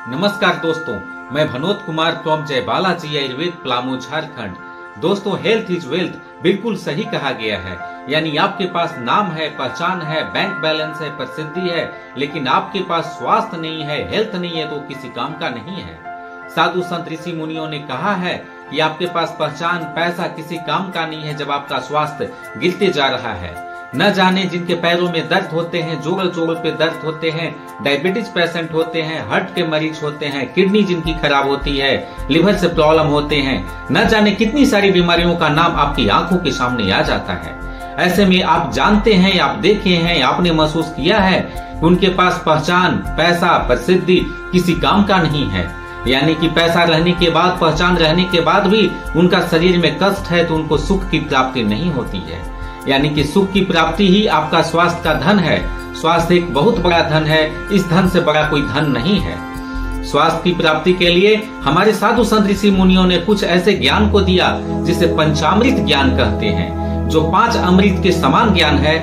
नमस्कार दोस्तों, मैं भनोद कुमार फ्रॉम जय बालाजी आयुर्वेद पलामू झारखंड। दोस्तों, हेल्थ इज वेल्थ बिल्कुल सही कहा गया है। यानी आपके पास नाम है, पहचान है, बैंक बैलेंस है, प्रसिद्धि है, लेकिन आपके पास स्वास्थ्य नहीं है, हेल्थ नहीं है तो किसी काम का नहीं है। साधु संत ऋषि मुनियों ने कहा है कि आपके पास पहचान पैसा किसी काम का नहीं है जब आपका स्वास्थ्य गिरते जा रहा है। न जाने जिनके पैरों में दर्द होते हैं, जोड़ जोड़ पे दर्द होते हैं, डायबिटीज पेशेंट होते हैं, हार्ट के मरीज होते हैं, किडनी जिनकी खराब होती है, लिवर से प्रॉब्लम होते हैं, न जाने कितनी सारी बीमारियों का नाम आपकी आंखों के सामने आ जाता है। ऐसे में आप जानते हैं, आप देखे हैं, आपने महसूस किया है कि उनके पास पहचान पैसा प्रसिद्धि किसी काम का नहीं है। यानी कि पैसा रहने के बाद, पहचान रहने के बाद भी उनका शरीर में कष्ट है तो उनको सुख की प्राप्ति नहीं होती है। यानी कि सुख की प्राप्ति ही आपका स्वास्थ्य का धन है। स्वास्थ्य एक बहुत बड़ा धन है, इस धन से बड़ा कोई धन नहीं है। स्वास्थ्य की प्राप्ति के लिए हमारे साधु संत ऋषि मुनियों ने कुछ ऐसे ज्ञान को दिया जिसे पंचामृत ज्ञान कहते हैं, जो 5 अमृत के समान ज्ञान है,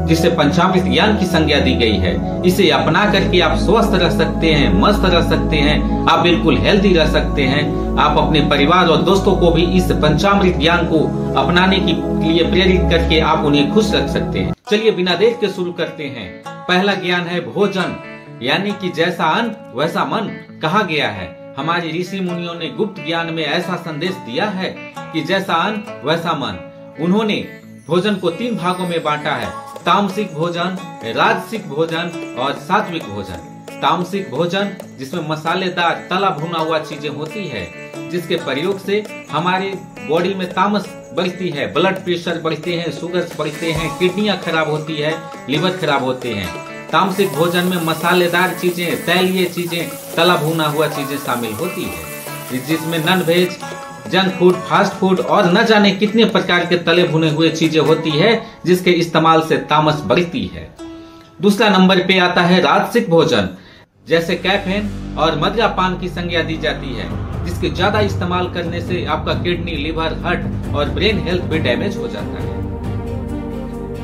जिसे पंचामृत ज्ञान की संज्ञा दी गई है। इसे अपना करके आप स्वस्थ रह सकते हैं, मस्त रह सकते हैं, आप बिल्कुल हेल्दी रह सकते हैं। आप अपने परिवार और दोस्तों को भी इस पंचामृत ज्ञान को अपनाने के लिए प्रेरित करके आप उन्हें खुश रख सकते हैं। चलिए बिना देर के शुरू करते हैं। पहला ज्ञान है भोजन, यानी कि जैसा अन्न वैसा मन कहा गया है। हमारे ऋषि मुनियों ने गुप्त ज्ञान में ऐसा संदेश दिया है कि जैसा अन्न वैसा मन। उन्होंने भोजन को 3 भागों में बांटा है: तामसिक भोजन, राजसिक भोजन और सात्विक भोजन। तामसिक भोजन जिसमें मसालेदार तला भुना हुआ चीजें होती है, जिसके प्रयोग से हमारे बॉडी में तामस बढ़ती है, ब्लड प्रेशर बढ़ते हैं, शुगर्स बढ़ते हैं, किडनियां खराब होती है, लिवर खराब होते हैं। तामसिक भोजन में मसालेदार चीजें, तैलीय चीजें, तला भुना हुआ चीजें शामिल होती है, जिसमें non veg, junk food, fast food और न जाने कितने प्रकार के तले भुने हुए चीजें होती है, जिसके इस्तेमाल से तामस बढ़ती है। दूसरा नंबर पे आता है राजसिक भोजन, जैसे कैफीन और मद्यपान की संज्ञा दी जाती है, जिसके ज्यादा इस्तेमाल करने से आपका किडनी, लिवर, हार्ट और ब्रेन हेल्थ भी डैमेज हो जाता है।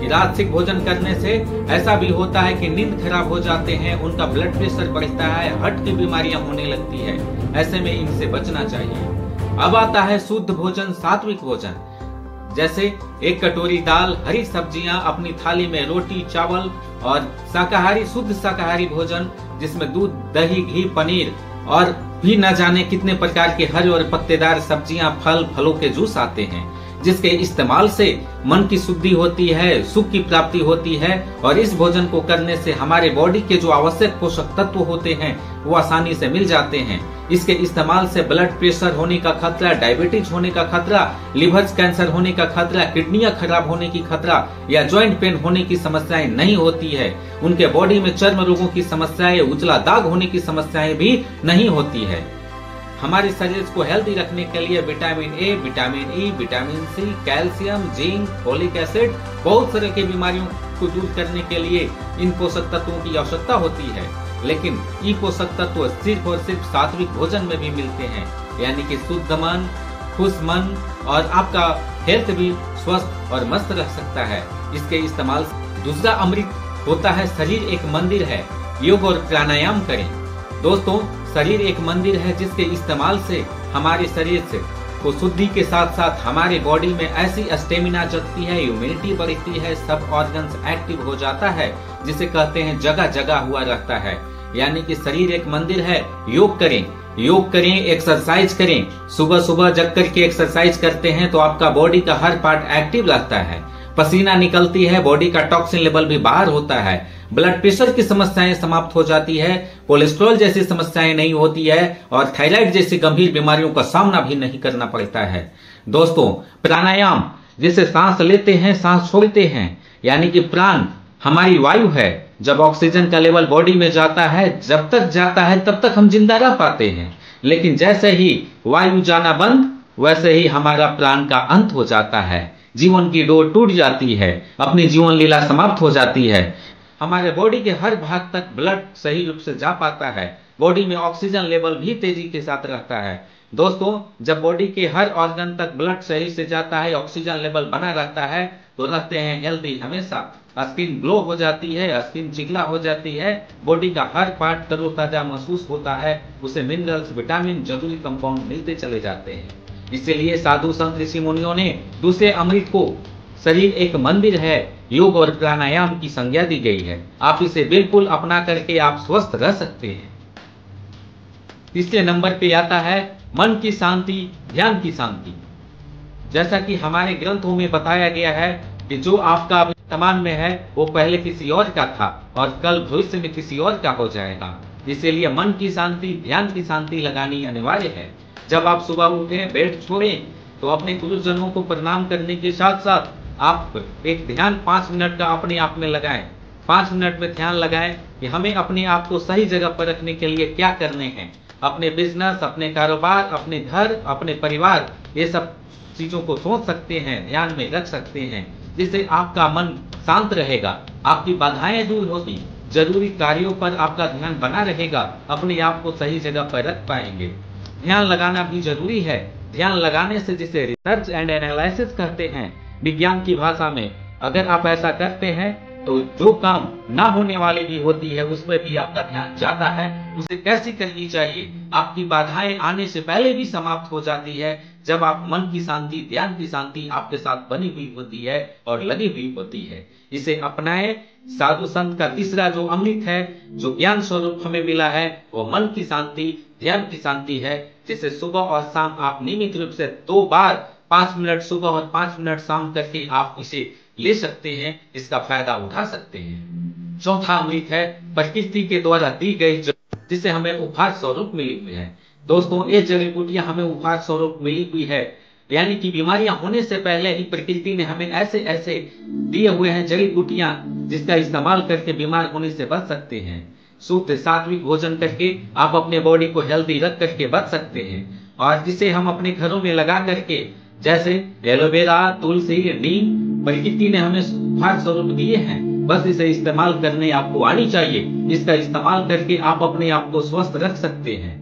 राजसिक भोजन करने से ऐसा भी होता है कि नींद खराब हो जाते हैं, उनका ब्लड प्रेशर बढ़ता है, हार्ट की बीमारियां होने लगती है। ऐसे में इनसे बचना चाहिए। अब आता है शुद्ध भोजन, सात्विक भोजन, जैसे 1 कटोरी दाल, हरी सब्जियां, अपनी थाली में रोटी, चावल और शाकाहारी, शुद्ध शाकाहारी भोजन जिसमें दूध, दही, घी, पनीर और भी न जाने कितने प्रकार के हरे और पत्तेदार सब्जियां, फल, फलों के जूस आते हैं, जिसके इस्तेमाल से मन की शुद्धि होती है, सुख की प्राप्ति होती है। और इस भोजन को करने से हमारे बॉडी के जो आवश्यक पोषक तत्व होते हैं वो आसानी से मिल जाते हैं। इसके इस्तेमाल से ब्लड प्रेशर होने का खतरा, डायबिटीज होने का खतरा, लिवर कैंसर होने का खतरा, किडनियां खराब होने की खतरा या ज्वाइंट पेन होने की समस्याएं नहीं होती है। उनके बॉडी में चर्म रोगों की समस्याएं, उजला दाग होने की समस्याएं भी नहीं होती है। हमारे शरीर को हेल्दी रखने के लिए vitamin A, vitamin E, vitamin C, calcium, zinc, folic acid, बहुत तरह की बीमारियों को दूर करने के लिए इन पोषक तत्वों की आवश्यकता होती है। लेकिन ये पोषक तत्व सिर्फ और सिर्फ सात्विक भोजन में भी मिलते हैं। यानी कि शुद्ध मन, खुश मन और आपका हेल्थ भी स्वस्थ और मस्त रह सकता है इसके इस्तेमाल से। दूसरा अमृत होता है शरीर एक मंदिर है, योग और प्राणायाम करें। दोस्तों, शरीर एक मंदिर है जिसके इस्तेमाल से हमारे शरीर से को शुद्धि के साथ साथ हमारे बॉडी में ऐसी स्टेमिना जगती है, इम्यूनिटी बढ़ती है, सब ऑर्गन्स एक्टिव हो जाता है, जिसे कहते हैं जगह जगह हुआ रहता है। यानी कि शरीर एक मंदिर है। योग करें, एक्सरसाइज करें। सुबह सुबह जग करके एक्सरसाइज करते हैं तो आपका बॉडी का हर पार्ट एक्टिव रहता है, पसीना निकलती है, बॉडी का टॉक्सिन लेवल भी बाहर होता है, ब्लड प्रेशर की समस्याएं समाप्त हो जाती है, कोलेस्ट्रॉल जैसी समस्याएं नहीं होती है और थायराइड जैसी गंभीर बीमारियों का सामना भी नहीं करना पड़ता है। दोस्तों, प्राणायाम जिसे सांस लेते हैं, सांस छोड़ते हैं, यानी कि प्राण हमारी वायु है। जब ऑक्सीजन का लेवल बॉडी में जाता है, जब तक जाता है तब तक हम जिंदा रह पाते हैं, लेकिन जैसे ही वायु जाना बंद, वैसे ही हमारा प्राण का अंत हो जाता है, जीवन की डोर टूट जाती है, अपनी जीवन लीला समाप्त हो जाती है। हमारे बॉडी के हर भाग तक ब्लड सही रूप से जा पाता है, बॉडी में ऑक्सीजन लेवल भी तेजी के साथ रहता है। दोस्तों, जब बॉडी के हर ऑर्गन तक ब्लड सही से जाता है, ऑक्सीजन लेवल बना रहता है, तो रहते हैं हेल्दी हमेशा। स्किन ग्लो हो जाती है, स्किन चिकना हो जाती है, बॉडी का हर पार्ट तरोताजा महसूस होता है, उसे मिनरल्स, विटामिन, जरूरी कंपाउंड मिलते चले जाते हैं। इसीलिए साधु संत ऋषि मुनियों ने दूसरे अमृत को शरीर एक मंदिर है, योग और प्राणायाम की संज्ञा दी गई है। आप इसे बिल्कुल अपना करके आप स्वस्थ रह सकते हैं। तीसरे नंबर पे आता है मन की शांति, ध्यान की शांति। जैसा कि हमारे ग्रंथों में बताया गया है कि जो आपका वर्तमान में है वो पहले किसी और का था और कल भविष्य में किसी और का हो जाएगा। इसीलिए मन की शांति, ध्यान की शांति लगानी अनिवार्य है। जब आप सुबह उठे, बेड छोड़ें तो अपने गुरुजनों को प्रणाम करने के साथ साथ आप एक ध्यान 5 मिनट का अपने आप में लगाएं। 5 मिनट में ध्यान लगाएं कि हमें अपने आप को सही जगह पर रखने के लिए क्या करने हैं। अपने बिजनेस, अपने कारोबार, अपने घर, अपने परिवार, ये सब चीजों को सोच सकते हैं, ध्यान में रख सकते हैं, जिससे आपका मन शांत रहेगा, आपकी बाधाएं दूर होगी, जरूरी कार्यों पर आपका ध्यान बना रहेगा, अपने आप को सही जगह पर रख पाएंगे। ध्यान लगाना भी जरूरी है। ध्यान लगाने से जिसे रिसर्च एंड एनालिसिस कहते हैं विज्ञान की भाषा में, अगर आप ऐसा करते हैं तो जो काम ना होने वाली भी होती है उसमें भी आपका ध्यान जाता है। उसे कैसे करनी चाहिए, आपकी बाधाएं आने से पहले भी समाप्त हो जाती है जब आप मन की शांति, ध्यान की शांति आपके साथ बनी हुई होती है और लगी हुई होती है। इसे अपनाएं। साधु संत का तीसरा जो अमृत है, जो ज्ञान स्वरूप हमें मिला है, वो मन की शांति, ध्यान की शांति है, जिसे सुबह और शाम आप नियमित रूप से 2 बार 5 मिनट सुबह और 5 मिनट शाम करके आप इसे ले सकते हैं, इसका फायदा उठा सकते हैं। चौथा अमृत है प्रकृति के द्वारा दी गई, जिसे हमें उपहार स्वरूप मिली हुई है। दोस्तों, ये जड़ी बूटियां हमें उपहार स्वरूप मिली हुई है, यानी कि बीमारियां होने से पहले ही प्रकृति ने हमें ऐसे ऐसे दिए हुए हैं जड़ी बूटियां, जिसका इस्तेमाल करके बीमार होने से बच सकते हैं। शुद्ध सात्विक भोजन करके आप अपने बॉडी को हेल्दी रख करके बच सकते हैं, और जिसे हम अपने घरों में लगा करके, जैसे एलोवेरा, तुलसी, नीम, प्रकृति ने हमें उपहार स्वरूप दिए हैं, बस इसे इस्तेमाल करने आपको आनी चाहिए। इसका इस्तेमाल करके आप अपने आप को स्वस्थ रख सकते हैं।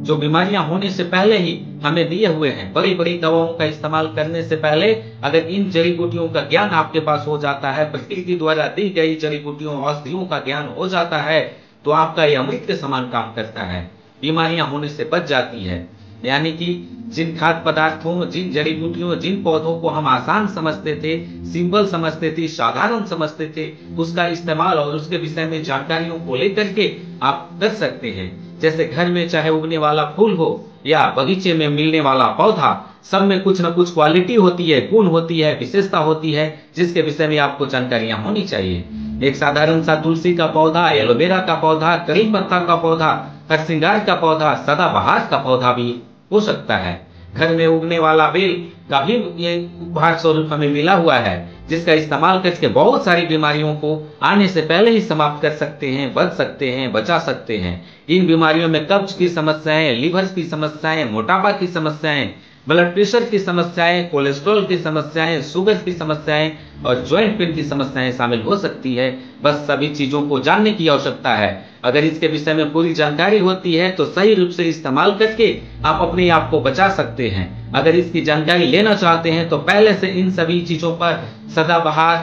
जो बीमारियां होने से पहले ही हमें दिए हुए हैं, बड़ी बड़ी दवाओं का इस्तेमाल करने से पहले अगर इन जड़ी बूटियों का ज्ञान आपके पास हो जाता है, प्रकृति द्वारा दी गई जड़ी बूटियों, औषधियों का ज्ञान हो जाता है, तो आपका यह अमृत के समान काम करता है, बीमारियां होने से बच जाती है। यानी कि जिन खाद्य पदार्थों, जिन जड़ी बूटियों, जिन पौधों को हम आसान समझते थे, सिंपल समझते थे, साधारण समझते थे, उसका इस्तेमाल और उसके विषय में जानकारियों को लेकर के आप कर सकते हैं। जैसे घर में चाहे उगने वाला फूल हो या बगीचे में मिलने वाला पौधा, सब में कुछ न कुछ क्वालिटी होती है, गुण होती है, विशेषता होती है, जिसके विषय में आपको जानकारियां होनी चाहिए। एक साधारण सा तुलसी का पौधा, एलोवेरा का पौधा, करी पत्ता का पौधा, हरसिंगार का पौधा, सदाबहार का पौधा भी हो सकता है। घर में उगने वाला बेल का भी ये उपहार स्वरूप हमें मिला हुआ है, जिसका इस्तेमाल करके बहुत सारी बीमारियों को आने से पहले ही समाप्त कर सकते हैं, बच सकते हैं, बचा सकते हैं। इन बीमारियों में कब्ज की समस्याएं, लीवर की समस्याएं, मोटापा की समस्याएं, ब्लड प्रेशर की समस्याएं, कोलेस्ट्रॉल की समस्याएं, शुगर की समस्याएं और ज्वाइंट पेन की समस्याएं शामिल हो सकती है। बस सभी चीजों को जानने की आवश्यकता है। अगर इसके विषय में पूरी जानकारी होती है तो सही रूप से इस्तेमाल करके आप अपने आप को बचा सकते हैं। अगर इसकी जानकारी लेना चाहते हैं तो पहले से इन सभी चीजों पर, सदाबहार,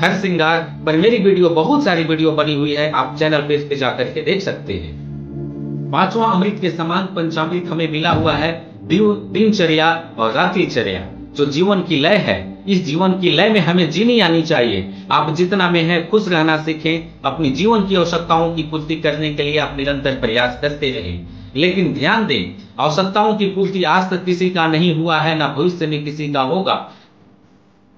हरसिंगार पर मेरी वीडियो, बहुत सारी वीडियो बनी हुई है, आप चैनल पेज पे जाकर के देख सकते हैं। पांचवा अमृत के समान पंचामृत हमें मिला हुआ है दिनचर्या और रात्रिचर्या, जो जीवन की लय है। इस जीवन की लय में हमें जीनी आनी चाहिए। आप जितना में है खुश रहना सीखें, अपनी जीवन की आवश्यकताओं की पूर्ति करने के लिए आप निरंतर प्रयास करते रहें। लेकिन ध्यान दें, आवश्यकताओं की पूर्ति आज तक किसी का नहीं हुआ है, ना भविष्य में किसी का होगा।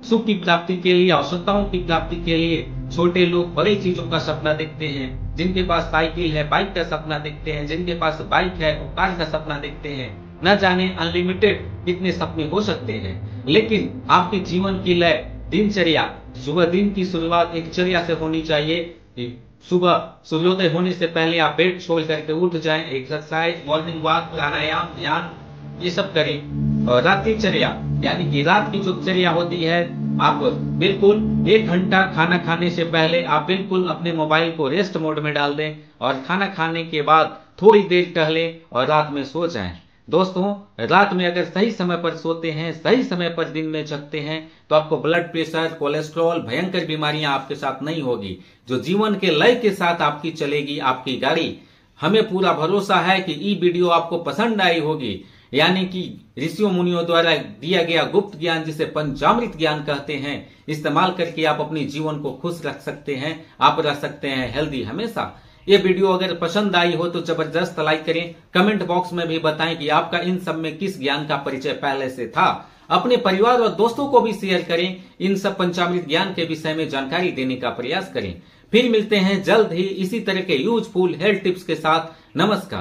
सुख की प्राप्ति के लिए, आवश्यकताओं की प्राप्ति के लिए छोटे लोग बड़ी चीजों का सपना देखते हैं। जिनके पास साइकिल है, बाइक का सपना देखते हैं। जिनके पास बाइक है, वो कार का सपना देखते हैं। न जाने अनलिमिटेड कितने सपने हो सकते हैं। लेकिन आपके जीवन की लय, दिनचर्या, सुबह दिन की शुरुआत एक चर्या से होनी चाहिए। सुबह सूर्योदय होने से पहले आप बेड छोड़ करके उठ जाएं, एक्सरसाइज, मॉर्निंग वॉक, प्राणायाम, ध्यान, ये सब करें। और रात्रिचर्या यानी कि रात की जो चर्या होती है, आप बिल्कुल 1 घंटा खाना खाने से पहले आप बिल्कुल अपने मोबाइल को रेस्ट मोड में डाल दें और खाना खाने के बाद थोड़ी देर टहलें और रात में सो जाएं। दोस्तों, रात में अगर सही समय पर सोते हैं, सही समय पर दिन में जगते हैं, तो आपको ब्लड प्रेशर, कोलेस्ट्रॉल, भयंकर बीमारियां आपके साथ नहीं होगी, जो जीवन के लय के साथ आपकी चलेगी आपकी गाड़ी। हमें पूरा भरोसा है कि ये वीडियो आपको पसंद आई होगी, यानी कि ऋषियों मुनियों द्वारा दिया गया गुप्त ज्ञान, जिसे पंचामृत ज्ञान कहते हैं, इस्तेमाल करके आप अपने जीवन को खुश रख सकते हैं, आप रह सकते हैं हेल्दी हमेशा। ये वीडियो अगर पसंद आई हो तो जबरदस्त लाइक करें, कमेंट बॉक्स में भी बताएं कि आपका इन सब में किस ज्ञान का परिचय पहले से था। अपने परिवार और दोस्तों को भी शेयर करें, इन सब पंचामृत ज्ञान के विषय में जानकारी देने का प्रयास करें। फिर मिलते हैं जल्द ही इसी तरह के यूजफुल हेल्थ टिप्स के साथ। नमस्कार।